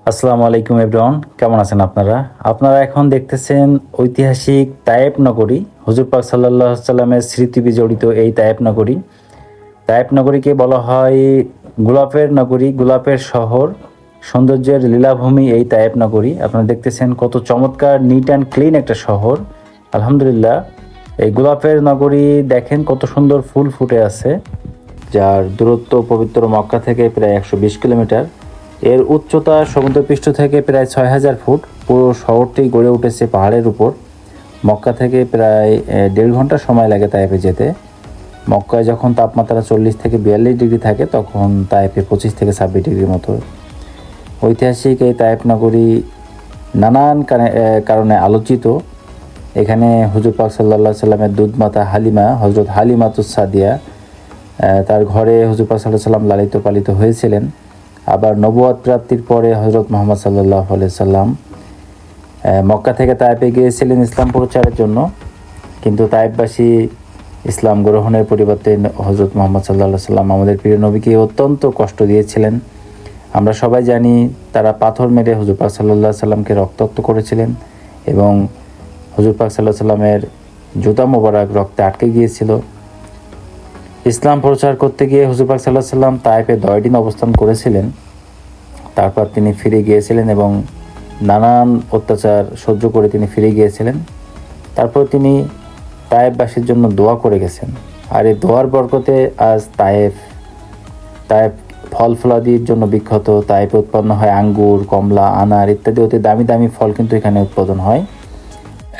আসসালামু আলাইকুম এভরিওয়ান, কেমন আছেন আপনারা? আপনারা এখন দেখতেছেন ঐতিহাসিক তায়েফ নগরী। হুজুর পাক সাল্লাল্লাহু আলাইহি সাল্লামের স্মৃতি বিজড়িত এই তায়েফ নগরী। তায়েফ নগরীকে বলা হয় গোলাপের নগরী, গোলাপের শহর, সৌন্দর্যের লীলাভূমি এই তায়েফ নগরী। আপনারা দেখতেছেন কত চমৎকার, নিট অ্যান্ড ক্লিন একটা শহর। আলহামদুলিল্লাহ, এই গোলাপের নগরী দেখেন কত সুন্দর ফুল ফুটে আছে, যার দূরত্ব পবিত্র মক্কা থেকে প্রায় 120 কিলোমিটার। এর উচ্চতা সমুদ্রপৃষ্ঠ থেকে প্রায় 6000 ফুট। পুরো শহরটি গড়ে উঠেছে পাহাড়ের উপর। মক্কা থেকে প্রায় 1.5 ঘন্টা সময় লাগে তায়েফে যেতে। মক্কায় যখন তাপমাত্রা 40 থেকে 42 ডিগ্রি থাকে, তখন তায়েফে 25 থেকে 26 ডিগ্রির মতো। ঐতিহাসিক এই তায়েফ নগরী নানান কারণে আলোচিত। এখানে হুজুর পাক সাল্লাল্লাহু আলাইহি সাল্লামের দুধমাতা হালিমা, হজরত হালিমাতুস সাদিয়া, তার ঘরে হুজুর পাক সাল্লাল্লাহু আলাইহি সাল্লাম লালিত পালিত হয়েছিলেন। আবার নবুয়ত প্রাপ্তির পরে হজরত মুহাম্মদ সাল্লাল্লাহু আলাইহি সাল্লাম মক্কা থেকে তায়েফে গিয়েছিলেন ইসলাম প্রচারের জন্য, কিন্তু তায়েফবাসী ইসলাম গ্রহণের পরিবর্তে হজরত মুহাম্মদ সাল্লাল্লাহু আলাইহি সাল্লাম আমাদের প্রিয় নবীকে অত্যন্ত কষ্ট দিয়েছিলেন। আমরা সবাই জানি তারা পাথর মেরে হুজুর পাক সাল্লাল্লাহু আলাইহি সাল্লামকে রক্তাক্ত করেছিলেন এবং হুজুর পাক সাল্লাল্লাহু আলাইহি সাল্লামের জুতা মোবারক রক্তে আটকে গিয়েছিল। ইসলাম প্রচার করতে গিয়ে হুজুর পাক সাল্লাল্লাহু আলাইহি সাল্লাম তায়েফে 10 দিন অবস্থান করেছিলেন। তারপর তিনি ফিরে গিয়েছিলেন এবং নানান অত্যাচার সহ্য করে তিনি ফিরে গিয়েছিলেন। তারপর তিনি তায়েফবাসীর জন্য দোয়া করে গেছেন। আর এই দোয়ার বরকতে আজ তায়েফ ফল ফলাদির জন্য বিখ্যাত। তায়েফে উৎপন্ন হয় আঙ্গুর, কমলা, আনার ইত্যাদি অতি দামি দামি ফল কিন্তু এখানে উৎপাদন হয়।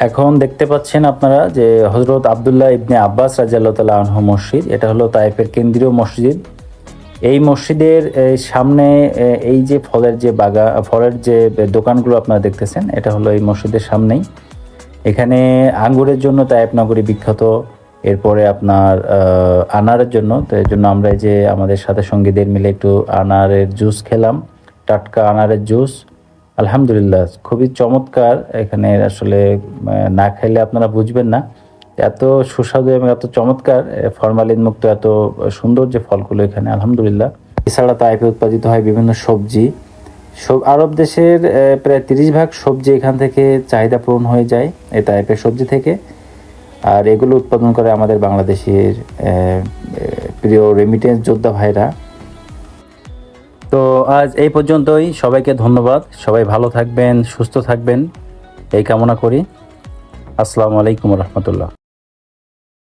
এখন দেখতে পাচ্ছেন আপনারা যে হজরত আবদুল্লাহ ইবনে আব্বাস রাদিয়াল্লাহু তাআলা আনহু মসজিদ, এটা হলো তায়েফের কেন্দ্রীয় মসজিদ। এই মসজিদের সামনে এই যে ফলের যে দোকানগুলো আপনারা দেখতেছেন, এটা হলো এই মসজিদের সামনেই। এখানে আঙ্গুরের জন্য তায়েফ নগরী বিখ্যাত। এরপরে আপনার আনারের জন্য, তো এর জন্য আমরা এই যে আমাদের সাথে সঙ্গীদের মিলে একটু আনারের জুস খেলাম, টাটকা আনারের জুস। আলহামদুলিল্লাহ, খুবই চমৎকার। এখানে আসলে না খাইলে আপনারা বুঝবেন না এত সুস্বাদু এবং এত চমৎকার, ফরমালিন মুক্ত এত সুন্দর যে ফলগুলো এখানে, আলহামদুলিল্লাহ। এছাড়া তায়েফে উৎপাদিত হয় বিভিন্ন সবজি। আরব দেশের প্রায় 30 ভাগ সবজি এখান থেকে চাহিদা পূরণ হয়ে যায় এই তায়েফের সবজি থেকে। আর এগুলো উৎপাদন করে আমাদের বাংলাদেশের প্রিয় রেমিটেন্স যোদ্ধা ভাইরা। তো আজ এই পর্যন্তই। সবাইকে ধন্যবাদ। সবাই ভালো থাকবেন, সুস্থ থাকবেন এই কামনা করি। আসসালামু আলাইকুম রহমতুল্লাহ।